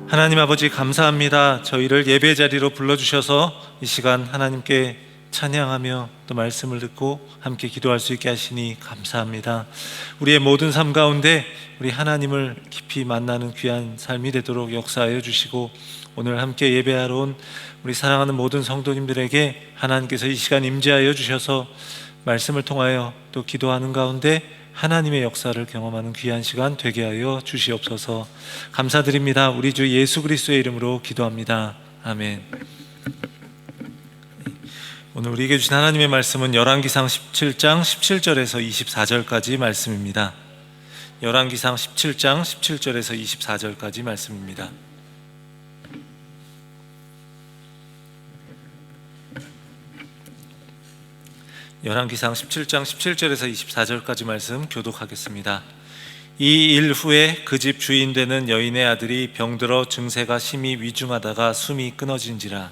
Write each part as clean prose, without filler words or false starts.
하나님 아버지 감사합니다. 저희를 예배 자리로 불러주셔서 이 시간 하나님께 찬양하며 또 말씀을 듣고 함께 기도할 수 있게 하시니 감사합니다. 우리의 모든 삶 가운데 우리 하나님을 깊이 만나는 귀한 삶이 되도록 역사하여 주시고, 오늘 함께 예배하러 온 우리 사랑하는 모든 성도님들에게 하나님께서 이 시간 임재하여 주셔서 말씀을 통하여 또 기도하는 가운데 하나님의 역사를 경험하는 귀한 시간 되게 하여 주시옵소서. 감사드립니다. 우리 주 예수 그리스도의 이름으로 기도합니다. 아멘. 오늘 우리에게 주신 하나님의 말씀은 열왕기상 17장 17절에서 24절까지 말씀입니다. 열왕기상 17장 17절에서 24절까지 말씀입니다. 열왕기상 17장 17절에서 24절까지 말씀 교독하겠습니다. 이 일 후에 그 집 주인 되는 여인의 아들이 병들어 증세가 심히 위중하다가 숨이 끊어진지라.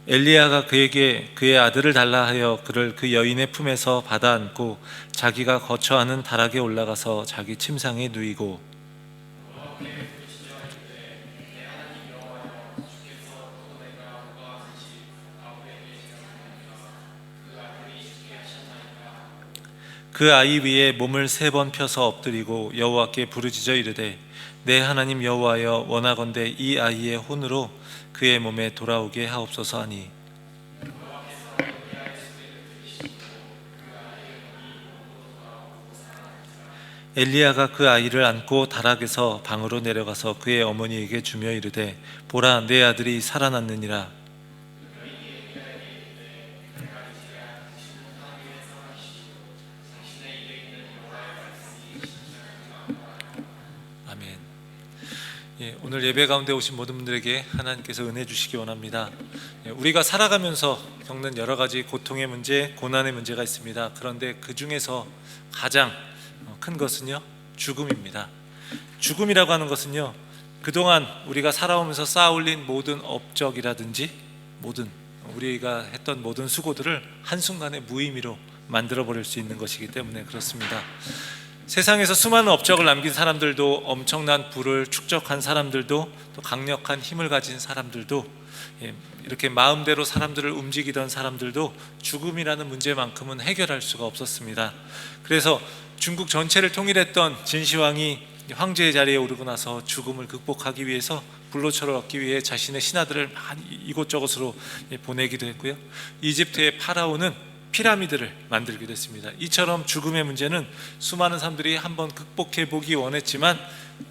엘리야가 그에게 그의 아들을 달라 하여 그를 그 여인의 품에서 받아 안고 자기가 거처하는 다락에 올라가서 자기 침상에 누이고, 그 아이 위에 몸을 3번 펴서 엎드리고 여호와께 부르짖어 이르되, 내 하나님 여호와여, 원하건대 이 아이의 혼으로 그의 몸에 돌아오게 하옵소서 하니, 엘리야가 그 아이를 안고 다락에서 방으로 내려가서 그의 어머니에게 주며 이르되, 보라, 내 아들이 살아났느니라. 아멘. 오늘 예배 가운데 오신 모든 분들에게 하나님께서 은혜 주시기 원합니다. 우리가 살아가면서 겪는 여러 가지 고통의 문제, 고난의 문제가 있습니다. 그런데 그 중에서 가장 큰 것은요, 죽음입니다. 죽음이라고 하는 것은요, 그동안 우리가 살아오면서 쌓아올린 모든 업적이라든지 모든 우리가 했던 모든 수고들을 한순간에 무의미로 만들어버릴 수 있는 것이기 때문에 그렇습니다. 세상에서 수많은 업적을 남긴 사람들도, 엄청난 부를 축적한 사람들도, 또 강력한 힘을 가진 사람들도, 이렇게 마음대로 사람들을 움직이던 사람들도 죽음이라는 문제만큼은 해결할 수가 없었습니다. 그래서 중국 전체를 통일했던 진시황이 황제의 자리에 오르고 나서 죽음을 극복하기 위해서 불로초를 얻기 위해 자신의 신하들을 많이 이곳저곳으로 보내기도 했고요, 이집트의 파라오는 피라미드를 만들기도 했습니다. 이처럼 죽음의 문제는 수많은 사람들이 한번 극복해 보기 원했지만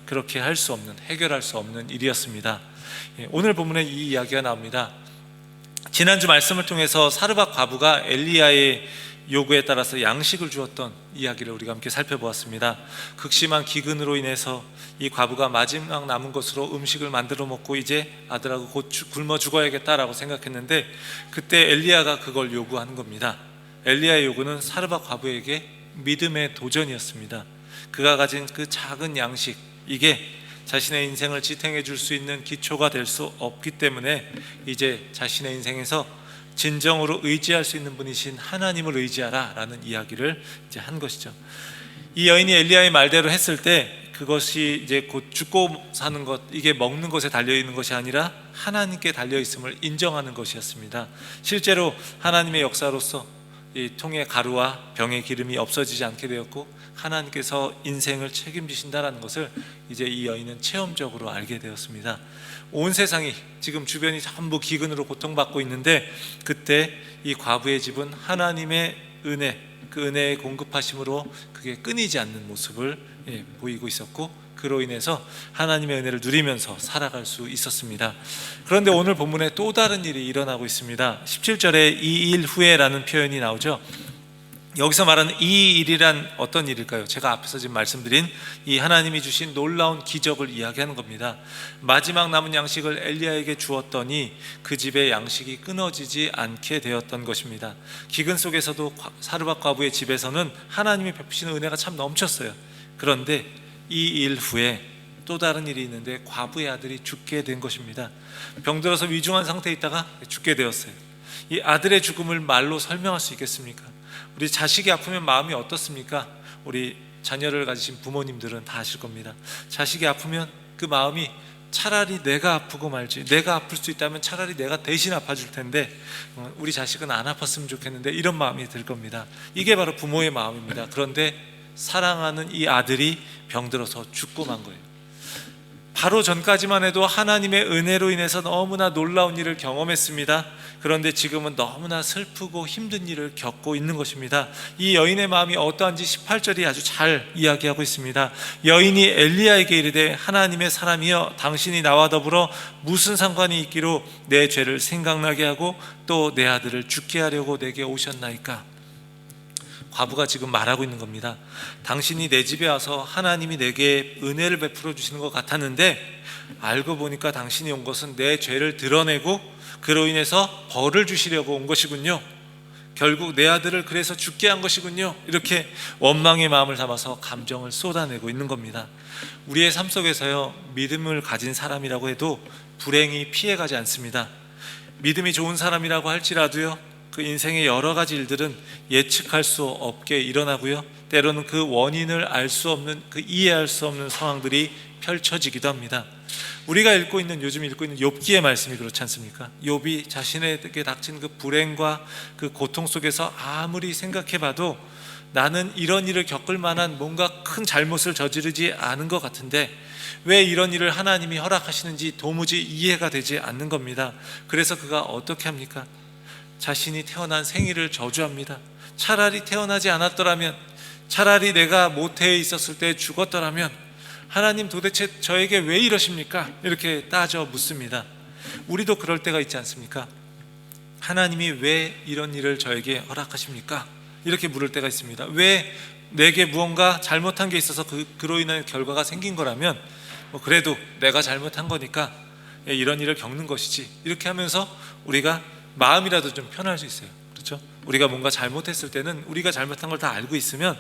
그렇게 할 수 없는, 해결할 수 없는 일이었습니다. 오늘 본문에 이 이야기가 나옵니다. 지난주 말씀을 통해서 사르밧 과부가 엘리야의 요구에 따라서 양식을 주었던 이야기를 우리가 함께 살펴보았습니다. 극심한 기근으로 인해서 이 과부가 마지막 남은 것으로 음식을 만들어 먹고 이제 아들하고 곧 굶어 죽어야겠다라고 생각했는데, 그때 엘리야가 그걸 요구하는 겁니다. 엘리야의 요구는 사르밧 과부에게 믿음의 도전이었습니다. 그가 가진 그 작은 양식, 이게 자신의 인생을 지탱해 줄 수 있는 기초가 될 수 없기 때문에 이제 자신의 인생에서 진정으로 의지할 수 있는 분이신 하나님을 의지하라 라는 이야기를 이제 한 것이죠. 이 여인이 엘리야의 말대로 했을 때 그것이 이제 곧 죽고 사는 것, 이게 먹는 것에 달려있는 것이 아니라 하나님께 달려있음을 인정하는 것이었습니다. 실제로 하나님의 역사로서 이 통의 가루와 병의 기름이 없어지지 않게 되었고, 하나님께서 인생을 책임지신다라는 것을 이제 이 여인은 체험적으로 알게 되었습니다. 온 세상이 지금 주변이 전부 기근으로 고통받고 있는데, 그때 이 과부의 집은 하나님의 은혜, 그 은혜의 공급하심으로 그게 끊이지 않는 모습을 보이고 있었고, 그로 인해서 하나님의 은혜를 누리면서 살아갈 수 있었습니다. 그런데 오늘 본문에 또 다른 일이 일어나고 있습니다. 17절에 이 일 후에라는 표현이 나오죠. 여기서 말하는 이 일이란 어떤 일일까요? 제가 앞에서 지금 말씀드린 이 하나님이 주신 놀라운 기적을 이야기하는 겁니다. 마지막 남은 양식을 엘리야에게 주었더니 그 집의 양식이 끊어지지 않게 되었던 것입니다. 기근 속에서도 사르밧 과부의 집에서는 하나님이 베푸시는 은혜가 참 넘쳤어요. 그런데 이 일 후에 또 다른 일이 있는데 과부의 아들이 죽게 된 것입니다. 병들어서 위중한 상태에 있다가 죽게 되었어요. 이 아들의 죽음을 말로 설명할 수 있겠습니까? 우리 자식이 아프면 마음이 어떻습니까? 우리 자녀를 가지신 부모님들은 다 아실 겁니다. 자식이 아프면 그 마음이 차라리 내가 아프고 말지, 내가 아플 수 있다면 차라리 내가 대신 아파줄 텐데 우리 자식은 안 아팠으면 좋겠는데, 이런 마음이 들 겁니다. 이게 바로 부모의 마음입니다. 그런데 사랑하는 이 아들이 병들어서 죽고 만 거예요. 바로 전까지만 해도 하나님의 은혜로 인해서 너무나 놀라운 일을 경험했습니다. 그런데 지금은 너무나 슬프고 힘든 일을 겪고 있는 것입니다. 이 여인의 마음이 어떠한지 18절이 아주 잘 이야기하고 있습니다. 여인이 엘리야에게 이르되 하나님의 사람이여 당신이 나와 더불어 무슨 상관이 있기로 내 죄를 생각나게 하고 또 내 아들을 죽게 하려고 내게 오셨나이까. 과부가 지금 말하고 있는 겁니다. 당신이 내 집에 와서 하나님이 내게 은혜를 베풀어 주시는 것 같았는데 알고 보니까 당신이 온 것은 내 죄를 드러내고 그로 인해서 벌을 주시려고 온 것이군요. 결국 내 아들을 그래서 죽게 한 것이군요. 이렇게 원망의 마음을 담아서 감정을 쏟아내고 있는 겁니다. 우리의 삶 속에서요, 믿음을 가진 사람이라고 해도 불행이 피해가지 않습니다. 믿음이 좋은 사람이라고 할지라도요, 그 인생의 여러 가지 일들은 예측할 수 없게 일어나고요, 때로는 그 원인을 알 수 없는, 그 이해할 수 없는 상황들이 펼쳐지기도 합니다. 우리가 요즘 읽고 있는 욥기의 말씀이 그렇지 않습니까? 욥이 자신에게 닥친 그 불행과 그 고통 속에서 아무리 생각해봐도 나는 이런 일을 겪을 만한 뭔가 큰 잘못을 저지르지 않은 것 같은데 왜 이런 일을 하나님이 허락하시는지 도무지 이해가 되지 않는 겁니다. 그래서 그가 어떻게 합니까? 자신이 태어난 생일을 저주합니다. 차라리 태어나지 않았더라면, 차라리 내가 모태에 있었을 때 죽었더라면 하나님 도대체 저에게 왜 이러십니까? 이렇게 따져 묻습니다. 우리도 그럴 때가 있지 않습니까? 하나님이 왜 이런 일을 저에게 허락하십니까? 이렇게 물을 때가 있습니다. 왜 내게 무언가 잘못한 게 있어서 그로 인한 결과가 생긴 거라면 그래도 내가 잘못한 거니까 이런 일을 겪는 것이지, 이렇게 하면서 우리가 마음이라도 좀 편할 수 있어요. 그렇죠? 우리가 뭔가 잘못했을 때는 우리가 잘못한 걸 다 알고 있으면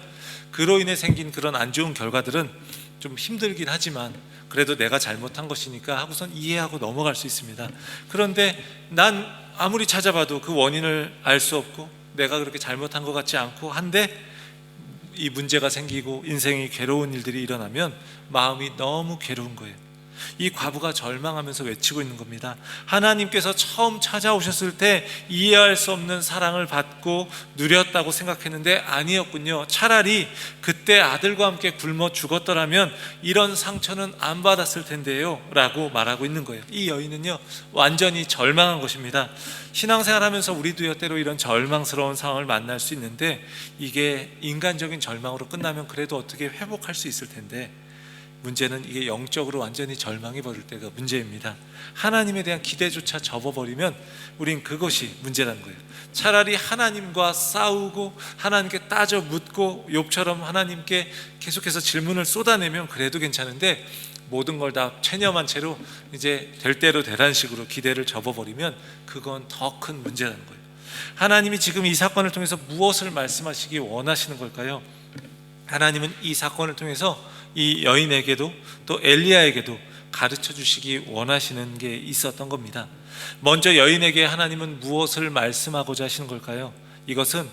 그로 인해 생긴 그런 안 좋은 결과들은 좀 힘들긴 하지만 그래도 내가 잘못한 것이니까 하고선 이해하고 넘어갈 수 있습니다. 그런데 난 아무리 찾아봐도 그 원인을 알 수 없고 내가 그렇게 잘못한 것 같지 않고 한데 이 문제가 생기고 인생이 괴로운 일들이 일어나면 마음이 너무 괴로운 거예요. 이 과부가 절망하면서 외치고 있는 겁니다. 하나님께서 처음 찾아오셨을 때 이해할 수 없는 사랑을 받고 누렸다고 생각했는데 아니었군요. 차라리 그때 아들과 함께 굶어 죽었더라면 이런 상처는 안 받았을 텐데요 라고 말하고 있는 거예요. 이 여인은요, 완전히 절망한 것입니다. 신앙생활하면서 우리도요, 때로 이런 절망스러운 상황을 만날 수 있는데 이게 인간적인 절망으로 끝나면 그래도 어떻게 회복할 수 있을 텐데, 문제는 이게 영적으로 완전히 절망해 버릴 때가 문제입니다. 하나님에 대한 기대조차 접어버리면 우린 그것이 문제라는 거예요. 차라리 하나님과 싸우고 하나님께 따져 묻고 욥처럼 하나님께 계속해서 질문을 쏟아내면 그래도 괜찮은데 모든 걸 다 체념한 채로 이제 될 대로 되라는 식으로 기대를 접어버리면 그건 더 큰 문제라는 거예요. 하나님이 지금 이 사건을 통해서 무엇을 말씀하시기 원하시는 걸까요? 하나님은 이 사건을 통해서 이 여인에게도 또 엘리야에게도 가르쳐 주시기 원하시는 게 있었던 겁니다. 먼저 여인에게 하나님은 무엇을 말씀하고자 하시는 걸까요? 이것은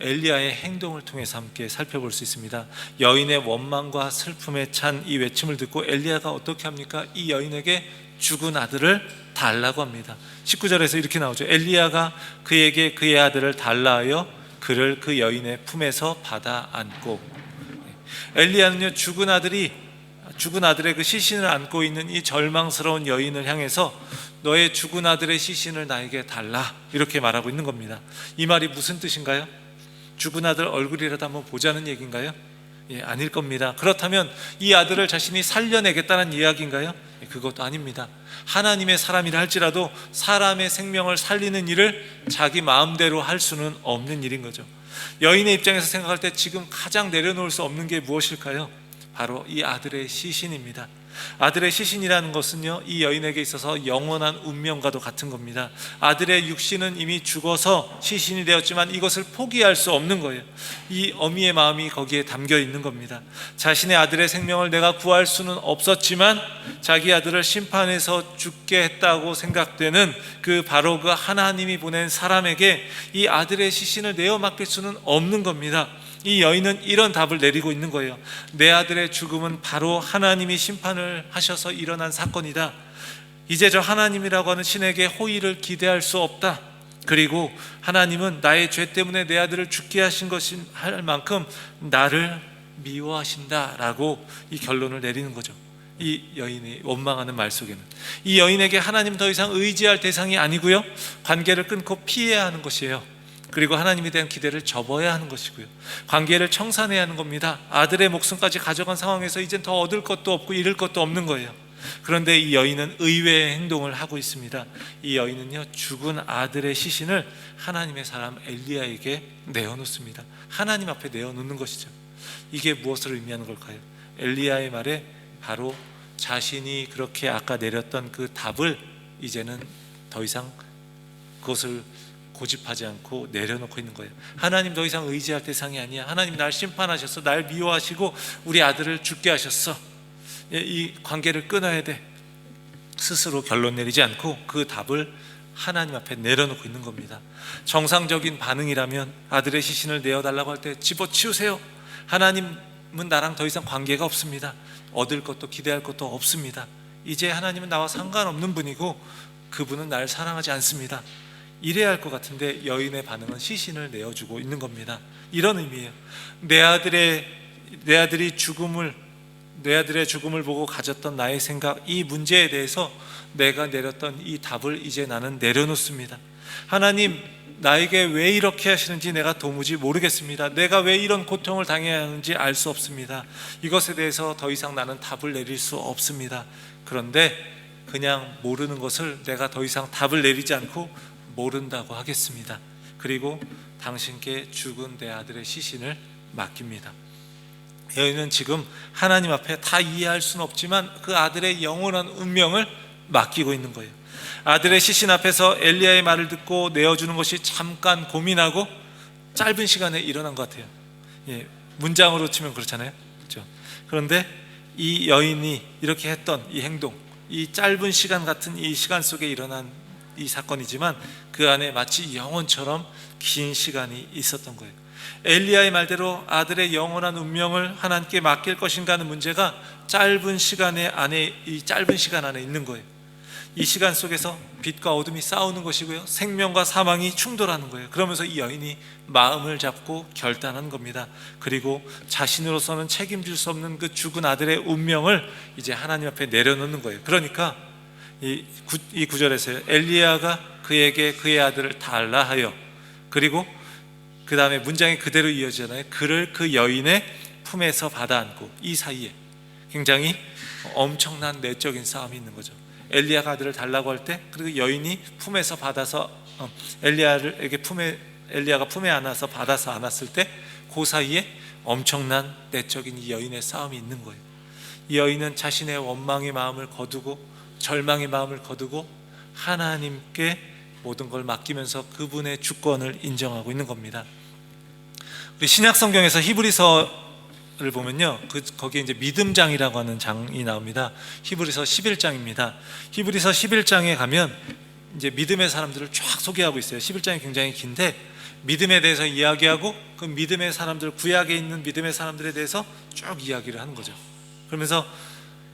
엘리야의 행동을 통해서 함께 살펴볼 수 있습니다. 여인의 원망과 슬픔에 찬 이 외침을 듣고 엘리야가 어떻게 합니까? 이 여인에게 죽은 아들을 달라고 합니다. 19절에서 이렇게 나오죠. 엘리야가 그에게 그의 아들을 달라 하여 그를 그 여인의 품에서 받아 안고. 엘리야는요, 죽은 아들의 그 시신을 안고 있는 이 절망스러운 여인을 향해서 너의 죽은 아들의 시신을 나에게 달라, 이렇게 말하고 있는 겁니다. 이 말이 무슨 뜻인가요? 죽은 아들 얼굴이라도 한번 보자는 얘기인가요? 아닐 겁니다. 그렇다면 이 아들을 자신이 살려내겠다는 이야기인가요? 그것도 아닙니다. 하나님의 사람이라 할지라도 사람의 생명을 살리는 일을 자기 마음대로 할 수는 없는 일인 거죠. 여인의 입장에서 생각할 때 지금 가장 내려놓을 수 없는 게 무엇일까요? 바로 이 아들의 시신입니다. 아들의 시신이라는 것은요, 이 여인에게 있어서 영원한 운명과도 같은 겁니다. 아들의 육신은 이미 죽어서 시신이 되었지만 이것을 포기할 수 없는 거예요. 이 어미의 마음이 거기에 담겨 있는 겁니다. 자신의 아들의 생명을 내가 구할 수는 없었지만 자기 아들을 심판해서 죽게 했다고 생각되는 바로 그 하나님이 보낸 사람에게 이 아들의 시신을 내어 맡길 수는 없는 겁니다. 이 여인은 이런 답을 내리고 있는 거예요. 내 아들의 죽음은 바로 하나님이 심판을 하셔서 일어난 사건이다. 이제 저 하나님이라고 하는 신에게 호의를 기대할 수 없다. 그리고 하나님은 나의 죄 때문에 내 아들을 죽게 하신 것이 할 만큼 나를 미워하신다라고 이 결론을 내리는 거죠. 이 여인이 원망하는 말 속에는 이 여인에게 하나님 더 이상 의지할 대상이 아니고요, 관계를 끊고 피해야 하는 것이에요. 그리고 하나님에 대한 기대를 접어야 하는 것이고요, 관계를 청산해야 하는 겁니다. 아들의 목숨까지 가져간 상황에서 이젠 더 얻을 것도 없고 잃을 것도 없는 거예요. 그런데 이 여인은 의외의 행동을 하고 있습니다. 이 여인은요, 죽은 아들의 시신을 하나님의 사람 엘리야에게 내어놓습니다. 하나님 앞에 내어놓는 것이죠. 이게 무엇을 의미하는 걸까요? 엘리야의 말에 바로 자신이 그렇게 아까 내렸던 그 답을 이제는 더 이상 그것을 고집하지 않고 내려놓고 있는 거예요. 하나님 더 이상 의지할 대상이 아니야. 하나님 날 심판하셨어. 날 미워하시고 우리 아들을 죽게 하셨어. 이 관계를 끊어야 돼. 스스로 결론 내리지 않고 그 답을 하나님 앞에 내려놓고 있는 겁니다. 정상적인 반응이라면 아들의 시신을 내어달라고 할 때 집어치우세요. 하나님은 나랑 더 이상 관계가 없습니다. 얻을 것도 기대할 것도 없습니다. 이제 하나님은 나와 상관없는 분이고 그분은 날 사랑하지 않습니다. 이래야 할 것 같은데 여인의 반응은 시신을 내어주고 있는 겁니다. 이런 의미예요. 내 아들의 죽음을 보고 가졌던 나의 생각, 이 문제에 대해서 내가 내렸던 이 답을 이제 나는 내려놓습니다. 하나님, 나에게 왜 이렇게 하시는지 내가 도무지 모르겠습니다. 내가 왜 이런 고통을 당해야 하는지 알 수 없습니다. 이것에 대해서 더 이상 나는 답을 내릴 수 없습니다. 그런데 그냥 모르는 것을 내가 더 이상 답을 내리지 않고 모른다고 하겠습니다. 그리고 당신께 죽은 내 아들의 시신을 맡깁니다. 여인은 지금 하나님 앞에 다 이해할 수는 없지만 그 아들의 영원한 운명을 맡기고 있는 거예요. 아들의 시신 앞에서 엘리야의 말을 듣고 내어주는 것이 잠깐 고민하고 짧은 시간에 일어난 것 같아요. 문장으로 치면 그렇잖아요, 그렇죠? 그런데 이 여인이 이렇게 했던 이 행동, 이 짧은 시간 같은 이 시간 속에 일어난 이 사건이지만 그 안에 마치 영원처럼 긴 시간이 있었던 거예요. 엘리야의 말대로 아들의 영원한 운명을 하나님께 맡길 것인가 하는 문제가 짧은 시간 안에 있는 거예요. 이 시간 속에서 빛과 어둠이 싸우는 것이고요, 생명과 사망이 충돌하는 거예요. 그러면서 이 여인이 마음을 잡고 결단한 겁니다. 그리고 자신으로서는 책임질 수 없는 그 죽은 아들의 운명을 이제 하나님 앞에 내려놓는 거예요. 그러니까 이 구절에서요, 엘리야가 그에게 그의 아들을 달라 하여, 그리고 그 다음에 문장이 그대로 이어지잖아요. 그를 그 여인의 품에서 받아 안고, 이 사이에 굉장히 엄청난 내적인 싸움이 있는 거죠. 엘리야가 아들을 달라고 할 때, 그리고 여인이 품에서 받아서 엘리야가 품에 안아서 받아서 안았을 때, 그 사이에 엄청난 내적인 이 여인의 싸움이 있는 거예요. 이 여인은 자신의 원망의 마음을 거두고 절망의 마음을 거두고 하나님께 모든 걸 맡기면서 그분의 주권을 인정하고 있는 겁니다. 우리 신약 성경에서 히브리서를 보면요, 거기에 이제 믿음장이라고 하는 장이 나옵니다. 히브리서 11장입니다. 히브리서 11장에 가면 이제 믿음의 사람들을 쫙 소개하고 있어요. 11장이 굉장히 긴데 믿음에 대해서 이야기하고 그 믿음의 사람들, 구약에 있는 믿음의 사람들에 대해서 쭉 이야기를 하는 거죠. 그러면서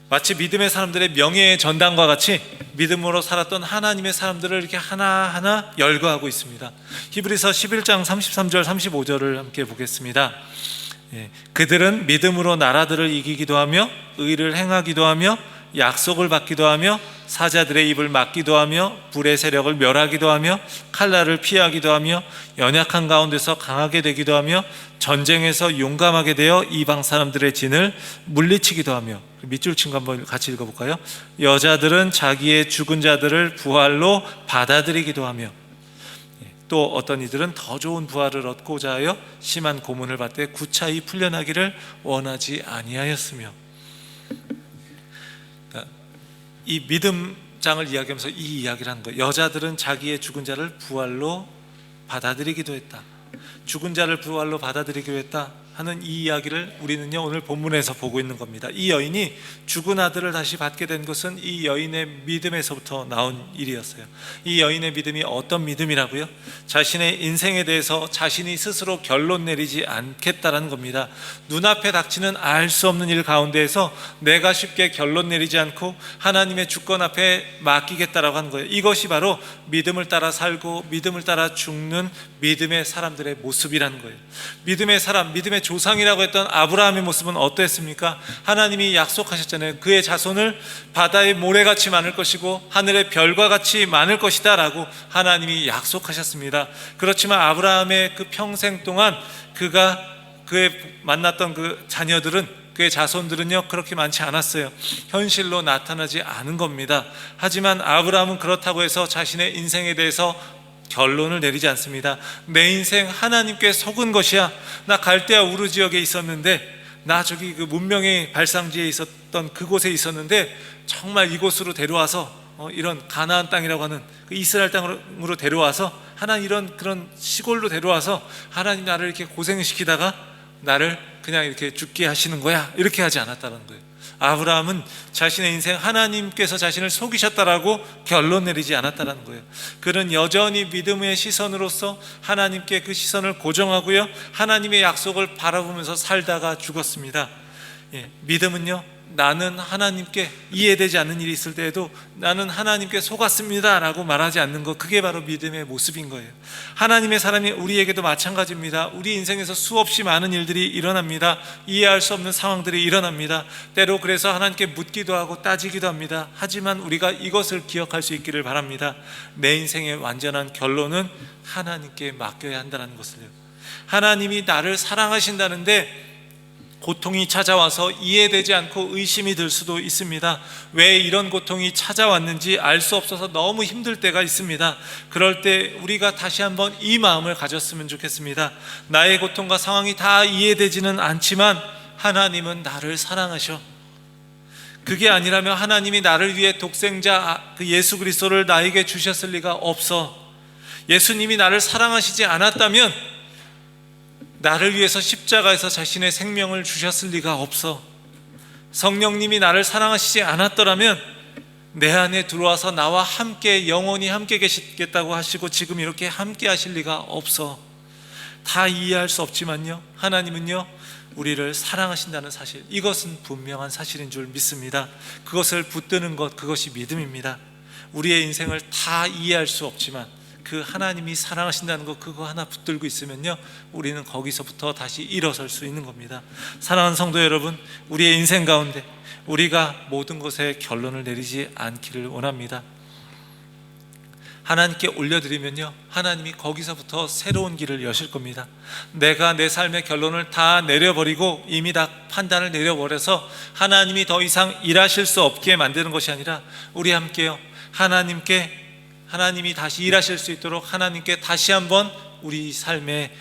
마치 믿음의 사람들의 명예의 전당과 같이 믿음으로 살았던 하나님의 사람들을 이렇게 하나하나 열거하고 있습니다. 히브리서 11장 33절 35절을 함께 보겠습니다. 그들은 믿음으로 나라들을 이기기도 하며 의를 행하기도 하며 약속을 받기도 하며 사자들의 입을 막기도 하며 불의 세력을 멸하기도 하며 칼날을 피하기도 하며 연약한 가운데서 강하게 되기도 하며 전쟁에서 용감하게 되어 이방 사람들의 진을 물리치기도 하며, 밑줄 친 거 한번 같이 읽어볼까요? 여자들은 자기의 죽은 자들을 부활로 받아들이기도 하며, 또 어떤 이들은 더 좋은 부활을 얻고자 하여 심한 고문을 받되 구차히 풀려나기를 원하지 아니하였으며. 이 믿음장을 이야기하면서 이 이야기를 하는 거예요. 여자들은 자기의 죽은 자를 부활로 받아들이기도 했다. 죽은 자를 부활로 받아들이기도 했다 하는 이 이야기를 우리는요 오늘 본문에서 보고 있는 겁니다. 이 여인이 죽은 아들을 다시 받게 된 것은 이 여인의 믿음에서부터 나온 일이었어요. 이 여인의 믿음이 어떤 믿음이라고요? 자신의 인생에 대해서 자신이 스스로 결론 내리지 않겠다라는 겁니다. 눈앞에 닥치는 알 수 없는 일 가운데에서 내가 쉽게 결론 내리지 않고 하나님의 주권 앞에 맡기겠다라고 하는 거예요. 이것이 바로 믿음을 따라 살고 믿음을 따라 죽는 믿음의 사람들의 모습이라는 거예요. 믿음의 사람, 믿음의 조상이라고 했던 아브라함의 모습은 어떠했습니까? 하나님이 약속하셨잖아요. 그의 자손을 바다의 모래같이 많을 것이고 하늘의 별과 같이 많을 것이다 라고 하나님이 약속하셨습니다. 그렇지만 아브라함의 그 평생 동안 그의 만났던 그 자녀들은, 그의 자손들은요 그렇게 많지 않았어요. 현실로 나타나지 않은 겁니다. 하지만 아브라함은 그렇다고 해서 자신의 인생에 대해서 결론을 내리지 않습니다. 내 인생 하나님께 속은 것이야. 나 갈대아 우르 지역에 있었는데, 나 저기 그 문명의 발상지에 있었던 그곳에 있었는데 정말 이곳으로 데려와서 이런 가나안 땅이라고 하는 그 이스라엘 땅으로 데려와서 하나님 이런 그런 시골로 데려와서 하나님 나를 이렇게 고생시키다가 나를 그냥 이렇게 죽게 하시는 거야, 이렇게 하지 않았다는 거예요. 아브라함은 자신의 인생 하나님께서 자신을 속이셨다라고 결론 내리지 않았다는 거예요. 그는 여전히 믿음의 시선으로서 하나님께 그 시선을 고정하고요 하나님의 약속을 바라보면서 살다가 죽었습니다. 믿음은요, 나는 하나님께 이해되지 않는 일이 있을 때에도 나는 하나님께 속았습니다 라고 말하지 않는 것, 그게 바로 믿음의 모습인 거예요. 하나님의 사람이 우리에게도 마찬가지입니다. 우리 인생에서 수없이 많은 일들이 일어납니다. 이해할 수 없는 상황들이 일어납니다. 때로 그래서 하나님께 묻기도 하고 따지기도 합니다. 하지만 우리가 이것을 기억할 수 있기를 바랍니다. 내 인생의 완전한 결론은 하나님께 맡겨야 한다는 것을요. 하나님이 나를 사랑하신다는데 고통이 찾아와서 이해되지 않고 의심이 들 수도 있습니다. 왜 이런 고통이 찾아왔는지 알 수 없어서 너무 힘들 때가 있습니다. 그럴 때 우리가 다시 한번 이 마음을 가졌으면 좋겠습니다. 나의 고통과 상황이 다 이해되지는 않지만 하나님은 나를 사랑하셔. 그게 아니라면 하나님이 나를 위해 독생자 그 예수 그리스도를 나에게 주셨을 리가 없어. 예수님이 나를 사랑하시지 않았다면 나를 위해서 십자가에서 자신의 생명을 주셨을 리가 없어. 성령님이 나를 사랑하시지 않았더라면 내 안에 들어와서 나와 함께 영원히 함께 계시겠다고 하시고 지금 이렇게 함께 하실 리가 없어. 다 이해할 수 없지만요, 하나님은요 우리를 사랑하신다는 사실, 이것은 분명한 사실인 줄 믿습니다. 그것을 붙드는 것, 그것이 믿음입니다. 우리의 인생을 다 이해할 수 없지만 그 하나님이 사랑하신다는 것, 그거 하나 붙들고 있으면요 우리는 거기서부터 다시 일어설 수 있는 겁니다. 사랑하는 성도 여러분, 우리의 인생 가운데 우리가 모든 것에 결론을 내리지 않기를 원합니다. 하나님께 올려드리면요 하나님이 거기서부터 새로운 길을 여실 겁니다. 내가 내 삶의 결론을 다 내려버리고 이미 다 판단을 내려버려서 하나님이 더 이상 일하실 수 없게 만드는 것이 아니라 우리 함께요 하나님이 다시 일하실 수 있도록 하나님께 다시 한번 우리 삶에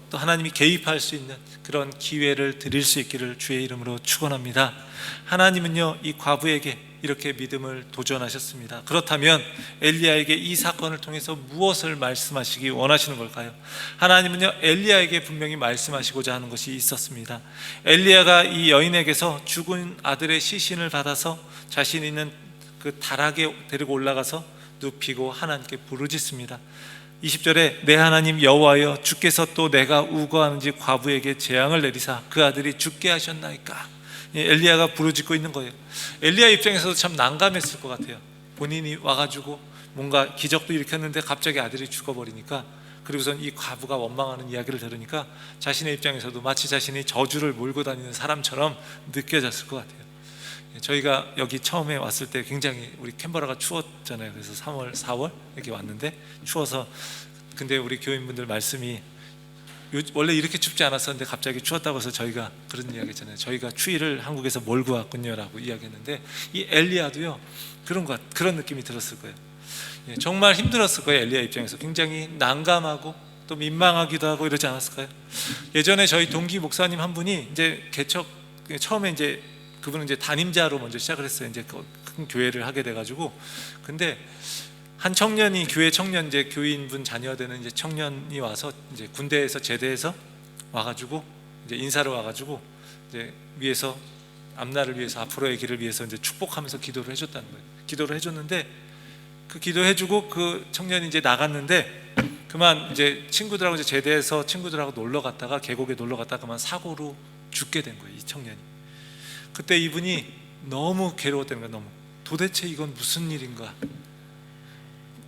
또 하나님이 개입할 수 있는 그런 기회를 드릴 수 있기를 주의 이름으로 축원합니다. 하나님은요 이 과부에게 이렇게 믿음을 도전하셨습니다. 그렇다면 엘리야에게 이 사건을 통해서 무엇을 말씀하시기 원하시는 걸까요? 하나님은요 엘리야에게 분명히 말씀하시고자 하는 것이 있었습니다. 엘리야가 이 여인에게서 죽은 아들의 시신을 받아서 자신 있는 그 다락에 데리고 올라가서 눕히고 하나님께 부르짖습니다. 20절에 내 하나님 여호와여, 주께서 또 내가 우거하는지 과부에게 재앙을 내리사 그 아들이 죽게 하셨나이까. 엘리야가 부르짖고 있는 거예요. 엘리야 입장에서도 참 난감했을 것 같아요. 본인이 와가지고 뭔가 기적도 일으켰는데 갑자기 아들이 죽어버리니까, 그리고선 이 과부가 원망하는 이야기를 들으니까 자신의 입장에서도 마치 자신이 저주를 몰고 다니는 사람처럼 느껴졌을 것 같아요. 저희가 여기 처음에 왔을 때 굉장히 우리 캔버라가 추웠잖아요. 그래서 3월, 4월 이렇게 왔는데 추워서, 근데 우리 교인분들 말씀이 원래 이렇게 춥지 않았었는데 갑자기 추웠다고 해서 저희가 그런 이야기 했잖아요. 저희가 추위를 한국에서 몰고 왔군요 라고 이야기했는데 이 엘리야도요 그런 느낌이 들었을 거예요. 정말 힘들었을 거예요. 엘리야 입장에서 굉장히 난감하고 또 민망하기도 하고 이러지 않았을까요? 예전에 저희 동기 목사님 한 분이 이제 개척 처음에 이제 그분은 이제 담임자로 먼저 시작을 했어요. 이제 큰 교회를 하게 돼가지고, 근데 한 청년이, 교회 청년, 이제 교인분 자녀가 되는 이제 청년이 와서 이제 군대에서 제대해서 와가지고 이제 인사를 와가지고 이제 위에서 앞날을 위해서, 앞으로의 길을 위해서 이제 축복하면서 기도를 해줬다는 거예요. 기도를 해줬는데 그 기도해주고 그 청년이 이제 나갔는데 그만 이제 친구들하고 이제 제대해서 친구들하고 놀러 갔다가, 계곡에 놀러 갔다가 그만 사고로 죽게 된 거예요, 이 청년이. 그때 이분이 너무 괴로웠다는 거예요. 너무, 도대체 이건 무슨 일인가.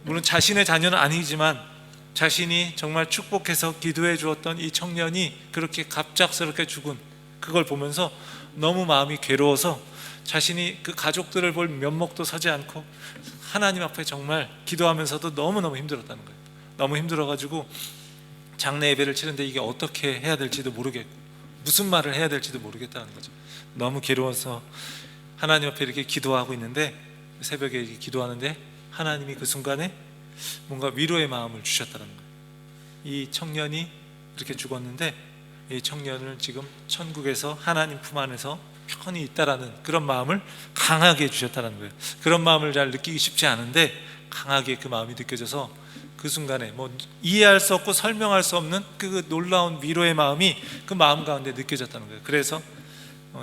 물론 자신의 자녀는 아니지만 자신이 정말 축복해서 기도해 주었던 이 청년이 그렇게 갑작스럽게 죽은 그걸 보면서 너무 마음이 괴로워서 자신이 그 가족들을 볼 면목도 서지 않고 하나님 앞에 정말 기도하면서도 너무너무 힘들었다는 거예요. 너무 힘들어가지고 장례 예배를 치는데 이게 어떻게 해야 될지도 모르겠고 무슨 말을 해야 될지도 모르겠다는 거죠. 너무 괴로워서 하나님 앞에 이렇게 기도하고 있는데, 새벽에 이렇게 기도하는데 하나님이 그 순간에 뭔가 위로의 마음을 주셨다는 거예요. 이 청년이 이렇게 죽었는데 이 청년을 지금 천국에서 하나님 품 안에서 편히 있다라는 그런 마음을 강하게 주셨다는 거예요. 그런 마음을 잘 느끼기 쉽지 않은데 강하게 그 마음이 느껴져서 그 순간에 뭐 이해할 수 없고 설명할 수 없는 그 놀라운 위로의 마음이 그 마음 가운데 느껴졌다는 거예요. 그래서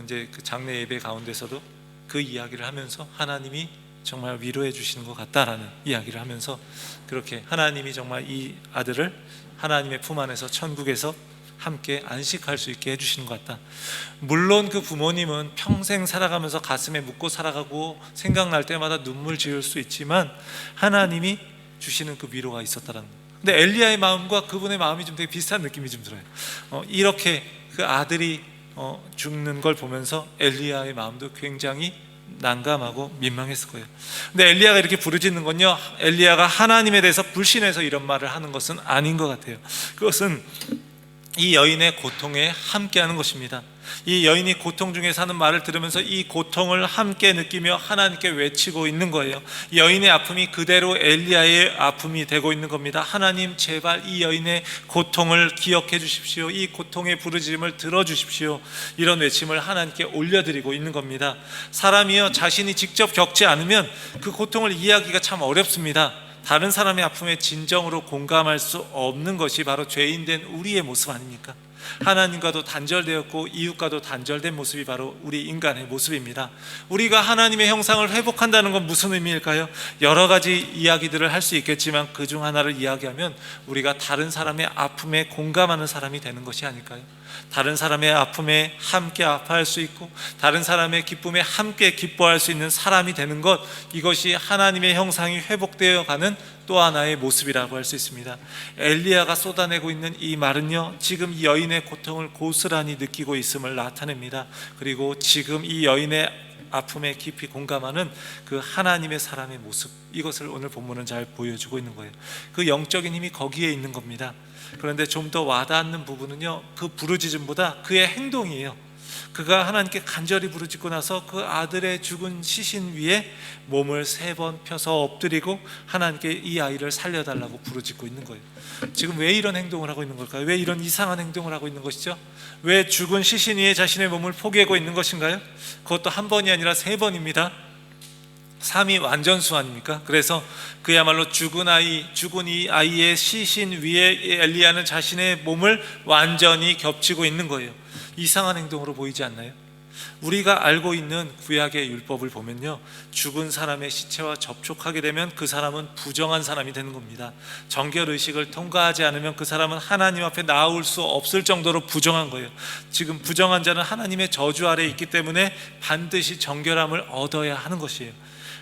이제 그 장례 예배 가운데서도 그 이야기를 하면서 하나님이 정말 위로해 주시는 것 같다라는 이야기를 하면서 그렇게 하나님이 정말 이 아들을 하나님의 품 안에서 천국에서 함께 안식할 수 있게 해주시는 것 같다. 물론 그 부모님은 평생 살아가면서 가슴에 묻고 살아가고 생각날 때마다 눈물 지을 수 있지만 하나님이 주시는 그 위로가 있었다는 거예요. 근데 엘리야의 마음과 그분의 마음이 좀 되게 비슷한 느낌이 좀 들어요. 이렇게 그 아들이 죽는 걸 보면서 엘리야의 마음도 굉장히 난감하고 민망했을 거예요. 근데 엘리야가 이렇게 부르짖는 건요, 엘리야가 하나님에 대해서 불신해서 이런 말을 하는 것은 아닌 것 같아요. 그것은 이 여인의 고통에 함께하는 것입니다. 이 여인이 고통 중에서 하는 말을 들으면서 이 고통을 함께 느끼며 하나님께 외치고 있는 거예요. 여인의 아픔이 그대로 엘리야의 아픔이 되고 있는 겁니다. 하나님, 제발 이 여인의 고통을 기억해 주십시오. 이 고통의 부르짖음을 들어주십시오. 이런 외침을 하나님께 올려드리고 있는 겁니다. 사람이요, 자신이 직접 겪지 않으면 그 고통을 이해하기가 참 어렵습니다. 다른 사람의 아픔에 진정으로 공감할 수 없는 것이 바로 죄인된 우리의 모습 아닙니까? 하나님과도 단절되었고 이웃과도 단절된 모습이 바로 우리 인간의 모습입니다. 우리가 하나님의 형상을 회복한다는 건 무슨 의미일까요? 여러 가지 이야기들을 할 수 있겠지만 그 중 하나를 이야기하면 우리가 다른 사람의 아픔에 공감하는 사람이 되는 것이 아닐까요? 다른 사람의 아픔에 함께 아파할 수 있고 다른 사람의 기쁨에 함께 기뻐할 수 있는 사람이 되는 것, 이것이 하나님의 형상이 회복되어 가는 또 하나의 모습이라고 할 수 있습니다. 엘리야가 쏟아내고 있는 이 말은요, 지금 이 여인의 고통을 고스란히 느끼고 있음을 나타냅니다. 그리고 지금 이 여인의 아픔에 깊이 공감하는 그 하나님의 사람의 모습, 이것을 오늘 본문은 잘 보여주고 있는 거예요. 그 영적인 힘이 거기에 있는 겁니다. 그런데 좀 더 와닿는 부분은요, 그 부르짖음보다 그의 행동이에요. 그가 하나님께 간절히 부르짖고 나서 그 아들의 죽은 시신 위에 몸을 3번 펴서 엎드리고 하나님께 이 아이를 살려달라고 부르짖고 있는 거예요. 지금 왜 이런 행동을 하고 있는 걸까요? 왜 이런 이상한 행동을 하고 있는 것이죠? 왜 죽은 시신 위에 자신의 몸을 포개고 있는 것인가요? 그것도 한 번이 아니라 3번입니다. 3이 완전수 아닙니까? 그래서 그야말로 죽은 이 아이의 시신 위에 엘리야는 자신의 몸을 완전히 겹치고 있는 거예요. 이상한 행동으로 보이지 않나요? 우리가 알고 있는 구약의 율법을 보면요, 죽은 사람의 시체와 접촉하게 되면 그 사람은 부정한 사람이 되는 겁니다. 정결의식을 통과하지 않으면 그 사람은 하나님 앞에 나올 수 없을 정도로 부정한 거예요. 지금 부정한 자는 하나님의 저주 아래에 있기 때문에 반드시 정결함을 얻어야 하는 것이에요.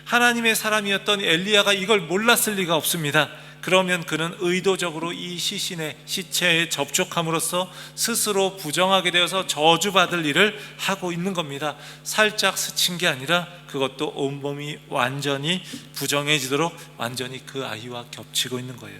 하나님의 사람이었던 엘리야가 이걸 몰랐을 리가 없습니다. 그러면 그는 의도적으로 이 시체에 접촉함으로써 스스로 부정하게 되어서 저주받을 일을 하고 있는 겁니다. 살짝 스친 게 아니라 그것도 온몸이 완전히 부정해지도록 완전히 그 아이와 겹치고 있는 거예요.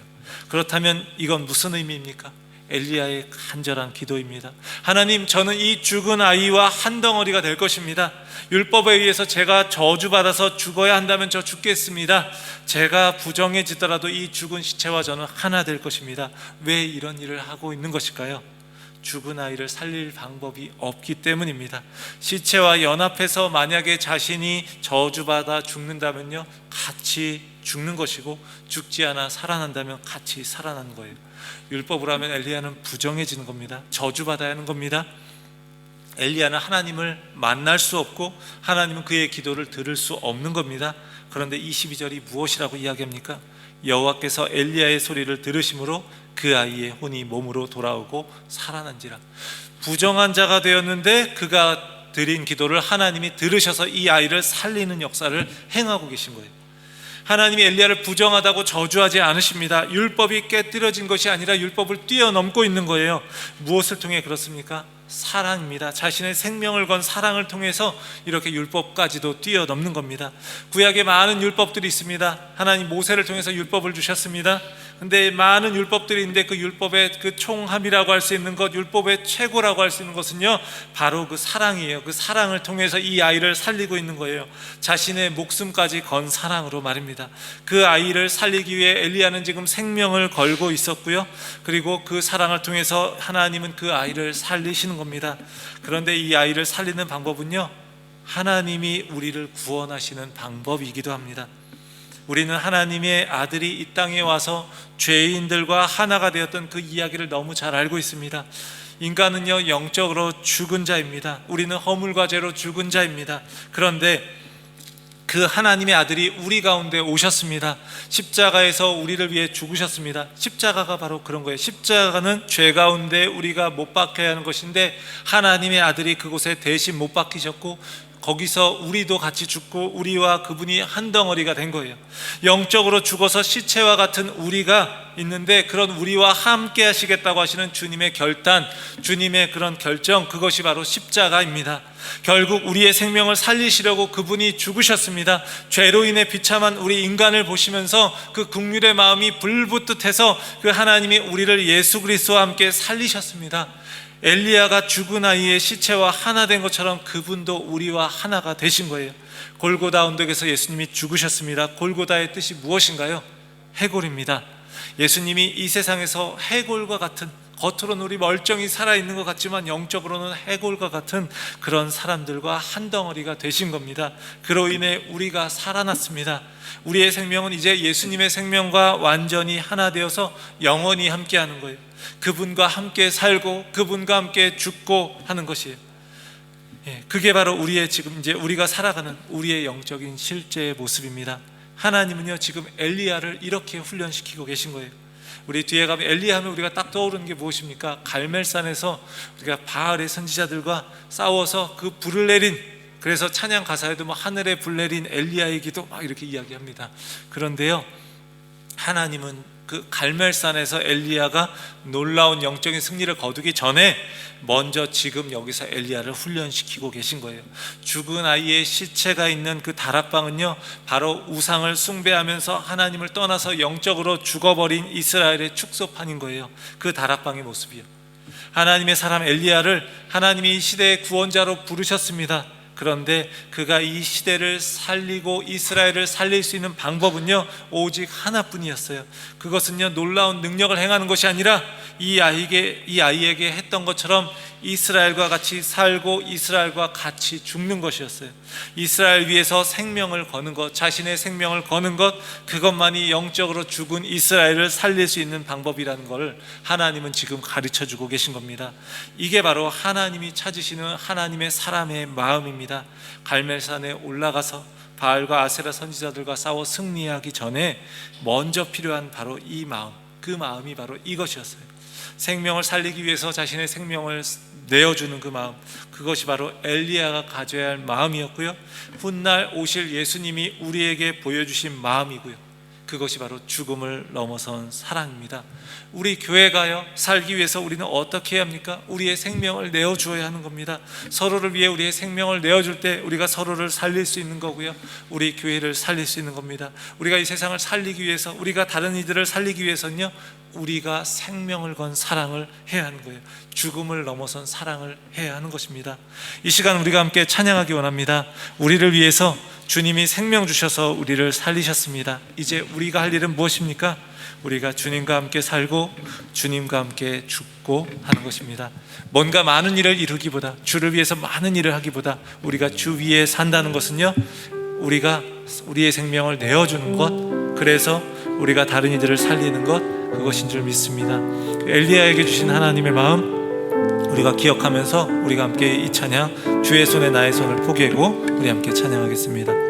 그렇다면 이건 무슨 의미입니까? 엘리야의 간절한 기도입니다. 하나님, 저는 이 죽은 아이와 한 덩어리가 될 것입니다. 율법에 의해서 제가 저주받아서 죽어야 한다면 저 죽겠습니다. 제가 부정해지더라도 이 죽은 시체와 저는 하나 될 것입니다. 왜 이런 일을 하고 있는 것일까요? 죽은 아이를 살릴 방법이 없기 때문입니다. 시체와 연합해서 만약에 자신이 저주받아 죽는다면요, 같이 죽는 것이고, 죽지 않아 살아난다면 같이 살아나는 거예요. 율법으로 하면 엘리야는 부정해지는 겁니다. 저주받아야 하는 겁니다. 엘리야는 하나님을 만날 수 없고 하나님은 그의 기도를 들을 수 없는 겁니다. 그런데 22절이 무엇이라고 이야기합니까? 여호와께서 엘리야의 소리를 들으심으로 그 아이의 혼이 몸으로 돌아오고 살아난지라. 부정한 자가 되었는데 그가 드린 기도를 하나님이 들으셔서 이 아이를 살리는 역사를 행하고 계신 거예요. 하나님이 엘리야를 부정하다고 저주하지 않으십니다. 율법이 깨뜨려진 것이 아니라 율법을 뛰어넘고 있는 거예요. 무엇을 통해 그렇습니까? 사랑입니다. 자신의 생명을 건 사랑을 통해서 이렇게 율법까지도 뛰어넘는 겁니다. 구약에 많은 율법들이 있습니다. 하나님 모세를 통해서 율법을 주셨습니다. 근데 많은 율법들이 있는데 그 율법의 그 총함이라고 할 수 있는 것, 율법의 최고라고 할 수 있는 것은요, 바로 그 사랑이에요. 그 사랑을 통해서 이 아이를 살리고 있는 거예요. 자신의 목숨까지 건 사랑으로 말입니다. 그 아이를 살리기 위해 엘리야는 지금 생명을 걸고 있었고요, 그리고 그 사랑을 통해서 하나님은 그 아이를 살리시는 겁니다. 그런데 이 아이를 살리는 방법은요, 하나님이 우리를 구원하시는 방법이기도 합니다. 우리는 하나님의 아들이 이 땅에 와서 죄인들과 하나가 되었던 그 이야기를 너무 잘 알고 있습니다. 인간은요, 영적으로 죽은 자입니다. 우리는 허물과 죄로 죽은 자입니다. 그런데 그 하나님의 아들이 우리 가운데 오셨습니다. 십자가에서 우리를 위해 죽으셨습니다. 십자가가 바로 그런 거예요. 십자가는 죄 가운데 우리가 못 박혀야 하는 것인데 하나님의 아들이 그곳에 대신 못 박히셨고, 거기서 우리도 같이 죽고 우리와 그분이 한 덩어리가 된 거예요. 영적으로 죽어서 시체와 같은 우리가 있는데, 그런 우리와 함께 하시겠다고 하시는 주님의 결단, 주님의 그런 결정, 그것이 바로 십자가입니다. 결국 우리의 생명을 살리시려고 그분이 죽으셨습니다. 죄로 인해 비참한 우리 인간을 보시면서 그 긍휼의 마음이 불붙듯해서 그 하나님이 우리를 예수 그리스도와 함께 살리셨습니다. 엘리야가 죽은 아이의 시체와 하나 된 것처럼 그분도 우리와 하나가 되신 거예요. 골고다 언덕에서 예수님이 죽으셨습니다. 골고다의 뜻이 무엇인가요? 해골입니다. 예수님이 이 세상에서 해골과 같은, 겉으로는 우리 멀쩡히 살아있는 것 같지만 영적으로는 해골과 같은 그런 사람들과 한 덩어리가 되신 겁니다. 그로 인해 우리가 살아났습니다. 우리의 생명은 이제 예수님의 생명과 완전히 하나 되어서 영원히 함께하는 거예요. 그분과 함께 살고 그분과 함께 죽고 하는 것이에요. 그게 바로 우리의 지금 이제 우리가 살아가는 우리의 영적인 실제의 모습입니다. 하나님은요, 지금 엘리야를 이렇게 훈련시키고 계신 거예요. 우리 뒤에 가면 엘리야 하면 우리가 딱 떠오르는 게 무엇입니까? 갈멜산에서 우리가 바알의 선지자들과 싸워서 그 불을 내린, 그래서 찬양 가사에도 뭐 하늘에 불 내린 엘리야의 기도 막 이렇게 이야기합니다. 그런데요, 하나님은 그 갈멜산에서 엘리야가 놀라운 영적인 승리를 거두기 전에 먼저 지금 여기서 엘리야를 훈련시키고 계신 거예요. 죽은 아이의 시체가 있는 그 다락방은요, 바로 우상을 숭배하면서 하나님을 떠나서 영적으로 죽어버린 이스라엘의 축소판인 거예요. 그 다락방의 모습이요. 하나님의 사람 엘리야를 하나님이 이 시대의 구원자로 부르셨습니다. 그런데 그가 이 시대를 살리고 이스라엘을 살릴 수 있는 방법은요, 오직 하나뿐이었어요. 그것은요, 놀라운 능력을 행하는 것이 아니라 이 아이에게 했던 것처럼 이스라엘과 같이 살고 이스라엘과 같이 죽는 것이었어요. 이스라엘 위해서 생명을 거는 것, 자신의 생명을 거는 것, 그것만이 영적으로 죽은 이스라엘을 살릴 수 있는 방법이라는 것을 하나님은 지금 가르쳐주고 계신 겁니다. 이게 바로 하나님이 찾으시는 하나님의 사람의 마음입니다. 갈멜산에 올라가서 바알과 아세라 선지자들과 싸워 승리하기 전에 먼저 필요한 바로 이 마음, 그 마음이 바로 이것이었어요. 생명을 살리기 위해서 자신의 생명을 내어주는 그 마음, 그것이 바로 엘리야가 가져야 할 마음이었고요, 훗날 오실 예수님이 우리에게 보여주신 마음이고요, 그것이 바로 죽음을 넘어선 사랑입니다. 우리 교회가요, 살기 위해서 우리는 어떻게 해야 합니까? 우리의 생명을 내어주어야 하는 겁니다. 서로를 위해 우리의 생명을 내어줄 때 우리가 서로를 살릴 수 있는 거고요, 우리 교회를 살릴 수 있는 겁니다. 우리가 이 세상을 살리기 위해서, 우리가 다른 이들을 살리기 위해서는요, 우리가 생명을 건 사랑을 해야 하는 거예요. 죽음을 넘어선 사랑을 해야 하는 것입니다. 이 시간 우리가 함께 찬양하기 원합니다. 우리를 위해서 주님이 생명 주셔서 우리를 살리셨습니다. 이제 우리가 할 일은 무엇입니까? 우리가 주님과 함께 살고 주님과 함께 죽고 하는 것입니다. 뭔가 많은 일을 이루기보다, 주를 위해서 많은 일을 하기보다 우리가 주 위에 산다는 것은요, 우리가 우리의 생명을 내어주는 것, 그래서 우리가 다른 이들을 살리는 것, 그것인 줄 믿습니다. 엘리야에게 주신 하나님의 마음 우리가 기억하면서 우리가 함께 이 찬양, 주의 손에 나의 손을 포개고 우리 함께 찬양하겠습니다.